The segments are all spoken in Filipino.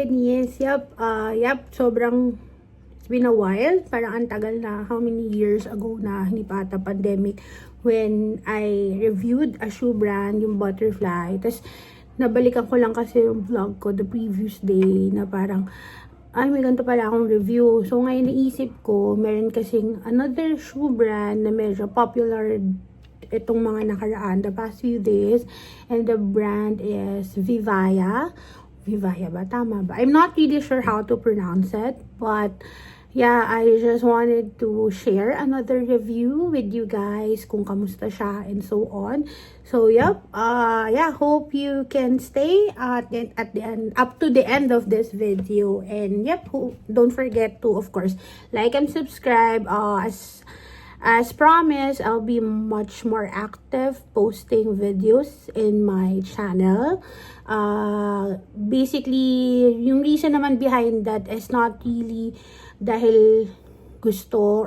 Denise. Sobrang it's been a while. Parang ang tagal na, how many years ago na, hindi pa ata pandemic, when I reviewed a shoe brand, yung Butterfly. Tapos, nabalikan ko lang kasi yung vlog ko the previous day na parang, ay, may ganito pala akong review. So, ngayon naisip ko, meron kasing another shoe brand na medyo popular itong mga nakaraan, the past few days. And the brand is Vivaya. Vivaya ba? Tama ba? I'm not really sure how to pronounce it. But, yeah, I just wanted to share another review with you guys kung kamusta siya and so on. So, hope you can stay at the end, up to the end of this video. And, don't forget to, of course, like and subscribe. As promised, I'll be much more active posting videos in my channel. Basically, yung reason naman behind that is not really dahil gusto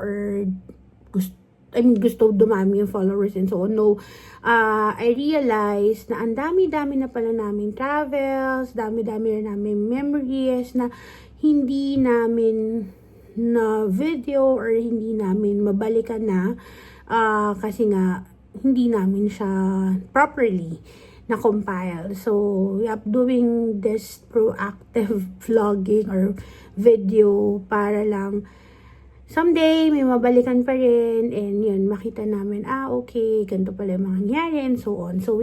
dumami yung followers and so on. No, I realized na ang dami-dami na pala namin travels, dami-dami na namin memories na hindi namin na video or hindi namin mabalikan na kasi nga hindi namin siya properly na compile. So, doing this proactive vlogging or video para lang someday may mabalikan pa rin and yun, makita namin, okay, ganito pala yung mga nangyari and so on. So,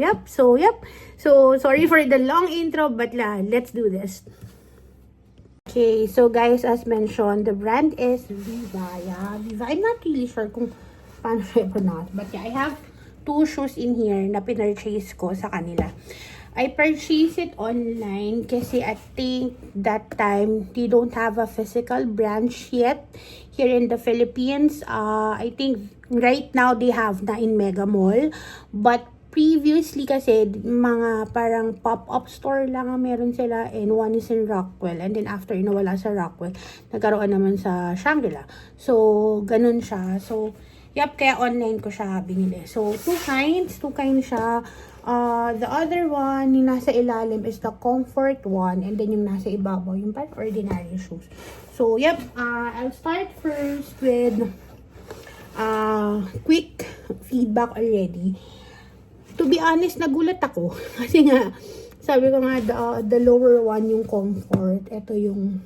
So, sorry for the long intro, but let's do this. Okay, so guys, as mentioned, the brand is Vivaya. I'm not really sure kung paano siya pronounce, but I have two shoes in here na pinurchase ko sa kanila. I purchased it online kasi I think that time they don't have a physical branch yet here in the Philippines. I think right now they have na in Mega Mall, but previously kasi, mga parang pop-up store lang ang meron sila and one is in Rockwell. And then after nawala sa Rockwell, nagkaroon naman sa Shangri-La. So, ganun siya. So, kaya online ko siya binili. So, two kinds siya. The other one, yung nasa ilalim is the comfort one. And then yung nasa ibabaw, yung parang ordinary shoes. So, I'll start first with quick feedback already. To be honest, nagulat ako. Kasi nga, sabi ko nga, the lower one, yung comfort. Ito yung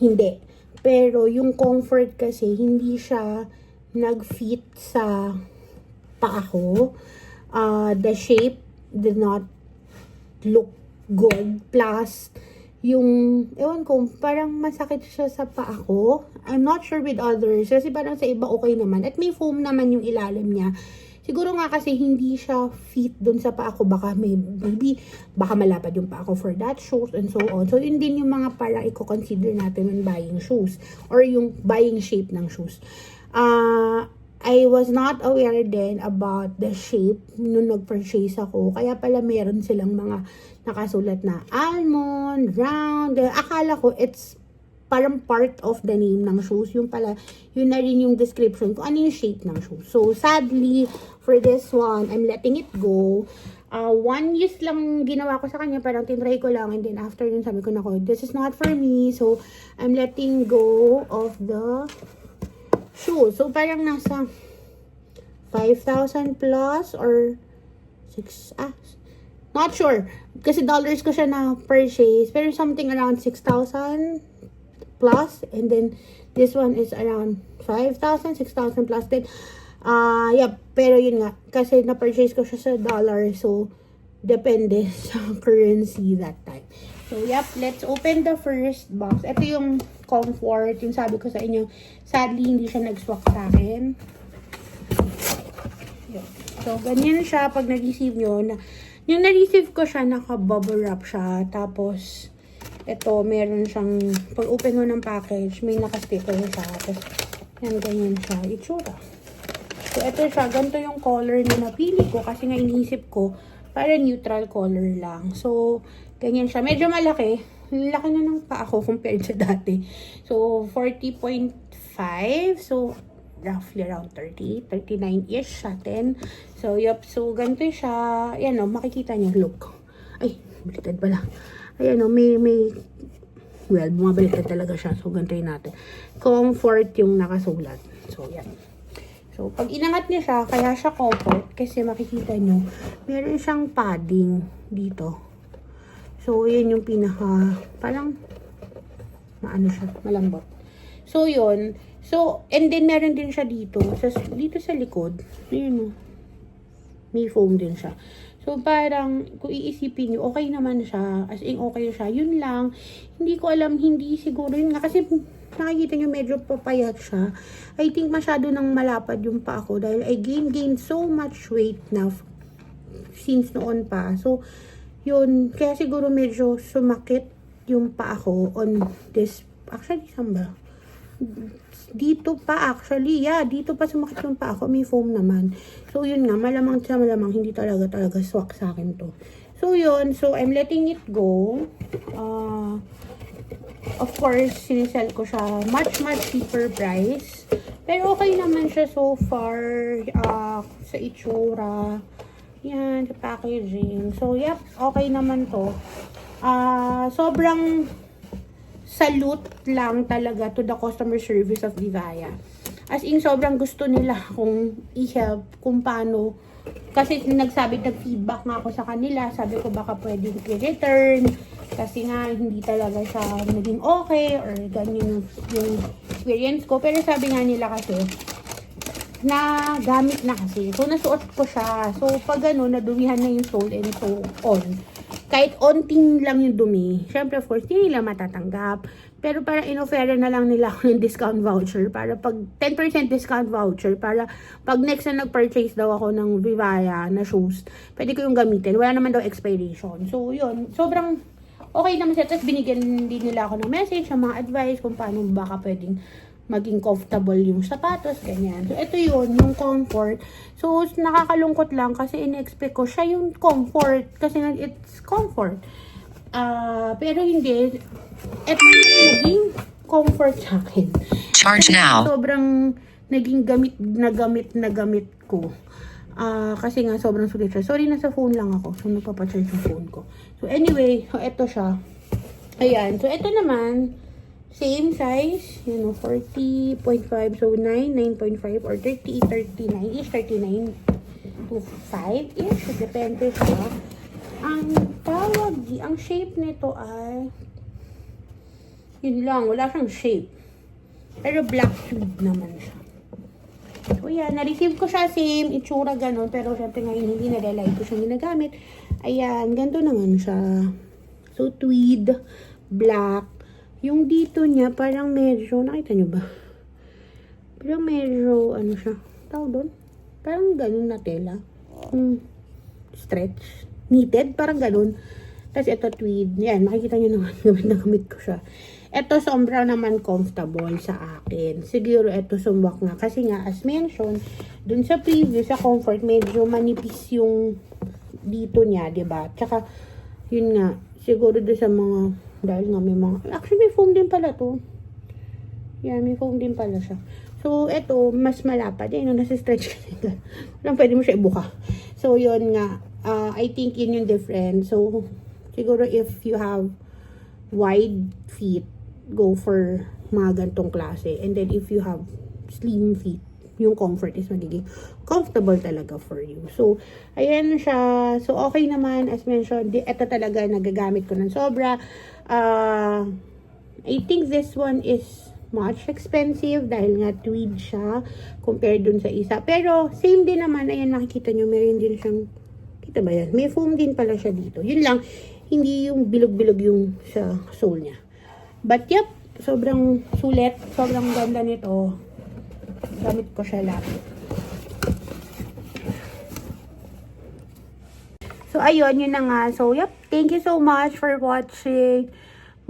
hindi. Pero yung comfort kasi, hindi siya nag-fit sa paa ko. The shape did not look good. Plus, yung, ewan ko, parang masakit siya sa paa ko. I'm not sure with others. Kasi parang sa iba okay naman. At may foam naman yung ilalim niya. Siguro nga kasi hindi siya fit dun sa paa ko. Baka baka malapad yung paa ko for that shoes and so on. So, yun din yung mga parang i-consider natin when buying shoes. Or yung buying shape ng shoes. I was not aware then about the shape nung nag-purchase ako. Kaya pala meron silang mga nakasulat na almond, round. Akala ko it's parang part of the name ng shoes. Yung pala, yun na rin yung description kung ano yung shape ng shoes. So, sadly, for this one, I'm letting it go. 1 use lang ginawa ko sa kanya. Parang tinry ko lang. And then, after yun, sabi ko na ko, this is not for me. So, I'm letting go of the shoes. So, parang nasa 5,000 plus or 6, not sure. Kasi dollars ko siya na purchase. Pero something around 6,000 plus, and then this one is around 5,000, 6,000 plus din. Pero yun nga, kasi na-purchase ko siya sa dollar, so depende sa currency that time. So, let's open the first box. Ito yung comfort, yung sabi ko sa inyo, sadly, hindi siya nag-swak sa akin. So, ganyan siya pag na-receive nyo. Yung na-receive ko siya, naka-bubble wrap siya, tapos ito, meron siyang, pag open mo ng package, may naka-sticker siya. Tapos, ganyan siya. Itsura. So, ito siya. Ganito yung color na napili ko. Kasi nga iniisip ko, para neutral color lang. So, ganyan siya. Medyo malaki. Laki na ng paa ko compared sa dati. So, 40.5. So, roughly around 30, 39-ish sa atin. So, So, ganito siya. Yan o, makikita niyo. Look. Ay, baliktad pala. Ayan o, well, bumabalik talaga siya. So, gantayin natin. Comfort yung nakasulat. So, yan. So, pag inangat niya siya, kaya siya comfort. Kasi makikita nyo, meron siyang padding dito. So, yan yung pinaka, parang, maano siya, malambot. So, yun. So, and then meron din siya dito. Dito sa likod. Ayan o. May foam din siya. So, parang, kung iisipin nyo, okay naman siya. As in, okay siya. Yun lang. Hindi ko alam, hindi siguro yun nga. Kasi, nakikita nyo, medyo papayat siya. I think masyado nang malapad yung pa ako. Dahil I gained so much weight na since noon pa. So, yun. Kaya siguro medyo sumakit yung pa ako on this. Actually, saan ba? Dito pa actually, yeah, dito pa sumakit yung pa ako, may foam naman. So yun nga, malamang hindi talaga swak sa akin to. So yun, so I'm letting it go. Of course, sinisell ko siya much cheaper price. Pero okay naman siya so far sa itsura. Yan, sa packaging. So yep, okay naman to. Sobrang salute lang talaga to the customer service of Vivaya. As in, sobrang gusto nila kung i-help, kung paano. Kasi nag-feedback nga ako sa kanila. Sabi ko baka pwede i-return. Kasi nga, hindi talaga siya naging okay or ganyan yung experience ko. Pero sabi nga nila kasi, na gamit na kasi. So, nasuot ko siya. So, pag gano'n, nadumihan na yung sole and so on. Kahit onting lang yung dumi, syempre of course, hindi nila matatanggap. Pero parang in-offer na lang nila ako ng discount voucher para pag 10% discount voucher para pag next na nag-purchase daw ako ng Vivaya na shoes, pwede ko yung gamitin. Wala naman daw expiration. So, yun. Sobrang okay naman siya. Tapos binigyan din nila ako ng message, ng mga advice kung paano baka pwedeng maging comfortable yung sapatos, ganyan. So, ito yun, yung comfort. So, nakakalungkot lang kasi in-expect ko siya yung comfort. Kasi it's comfort. Pero hindi. Ito yung naging comfort sa akin. Charge now. Sobrang naging gamit ko. Kasi nga sobrang sulit siya. Sorry, nasa phone lang ako. So, nagpapacharge yung phone ko. So, anyway, so, ito siya. Ayan. So, ito naman, same size, 40.5, so 9, 9.5, or 30, 39-ish, 39 to 5-ish, depende siya. Ang shape nito ay, yun lang, wala siyang shape. Pero black suede naman siya. So yan, na-receive ko siya, same, itsura ganun, pero syempre ngayon hindi na-realize ko siyang ginagamit. Ayan, ganito naman siya. So tweed, black. Yung dito niya, parang medyo, nakita nyo ba? Parang medyo, ano siya, tawag doon? Parang ganun na tela. Stretch. Knitted, parang ganun. Tapos ito tweed. Yan, makikita nyo naman, gamit ko siya. Ito, sobrang naman comfortable sa akin. Siguro ito sumwak nga. Kasi nga, as mentioned, dun sa previous, sa comfort, medyo manipis yung dito niya, diba? Tsaka, yun nga, siguro doon sa mga, dahil nga may mga, actually may foam din pala to. Yan, may foam din pala siya. So, ito, mas malapad. Yan, nasa stretch ka. Walang pwede mo siya ibuka. So, yun nga. I think yun yung difference. So, siguro if you have wide feet, go for mga gantong klase. And then, if you have slim feet, yung comfort is magiging comfortable talaga for you. So, ayan siya. So, okay naman. As mentioned, ito talaga nagagamit ko ng sobra. I think this one is much expensive dahil nga tweed siya compared dun sa isa. Pero, same din naman. Ayan, nakikita nyo, meron din siyang, kita ba yan? May foam din pala siya dito. Yun lang, hindi yung bilog-bilog yung sa sole niya. But, yep, sobrang sulit. Sobrang ganda nito. Gamit ko siya lahat. So, ayun, yun na nga. So, yep, thank you so much for watching.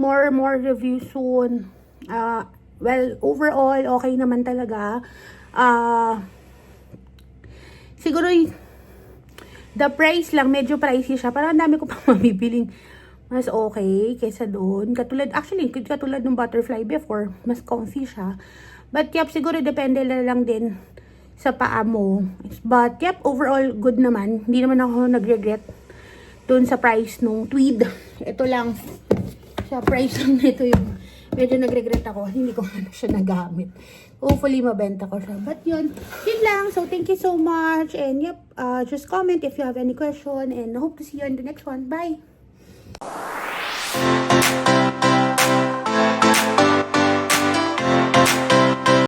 More reviews soon. Well, overall, okay naman talaga. Siguro, the price lang, medyo pricey siya. Parang dami ko pang mabibiling mas okay kaysa doon. Katulad ng butterfly before, mas comfy siya. But, yep, siguro depende lang din sa paa mo. But, yep, overall, good naman. Hindi naman ako nag-regret dun sa price nung tweed. Ito lang, sa price lang nito yung medyo nag-regret ako. Hindi ko na siya nagamit. Hopefully, mabenta ko siya. But yun lang. So, thank you so much. And yep, just comment if you have any question. And hope to see you in the next one. Bye!